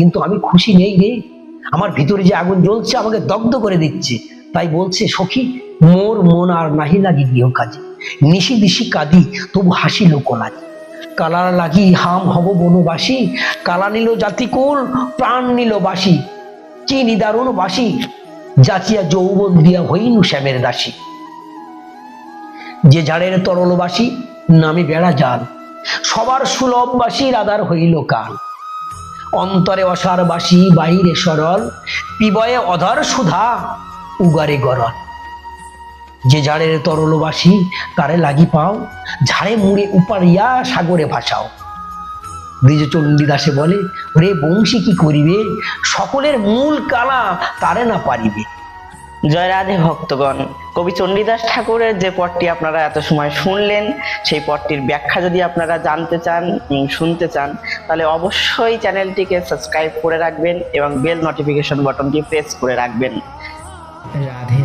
কিন্তু আমি খুশি নেই রে। আমার ভিতরে যে আগুন জ্বলছে আমাকে দগ্ধ করে দিচ্ছে। তাই বলছে, সখী মোর মন আর নাহি লাগি গৃহ কাজে, নিশি দিশি কাঁদি তবু হাসি লোক লাগে। কালার লাগি হাম হব বনবাসী, কালা নিল জাতিকুল প্রাণ নিল বাসী, কি নিদারুণ বাসী, যাচিয়া যৌবন দিয়া হইনু শ্যামের দাসী। যে ঝাড়ের তরলবাসী নামে বেড়া জাল, সবার সুলভবাসী রাধার হইল কাল। অন্তরে অসারবাসী বাহিরে সরল, পিবয়ে অধর সুধা উগারে গরল। যে ঝাড়ের তরলবাসী তারে লাগি পাও, ঝাড়ে মুড়ে উপারিয়া সাগরে ভাসাও। দ্বিজ চণ্ডীদাসে বলে, রে বংশী কি করিবে, সকলের মূল কালা তারে না পারিবে। জয় রাধে ভক্তগণ, কবি চণ্ডীদাস ঠাকুরের যে পদটি আপনারা এত সময় শুনলেন, সেই পদটির ব্যাখ্যা যদি আপনারা জানতে চান এবং শুনতে চান, তাহলে অবশ্যই চ্যানেলটিকে সাবস্ক্রাইব করে রাখবেন এবং বেল নোটিফিকেশন বাটনটি প্রেস করে রাখবেন। রাধে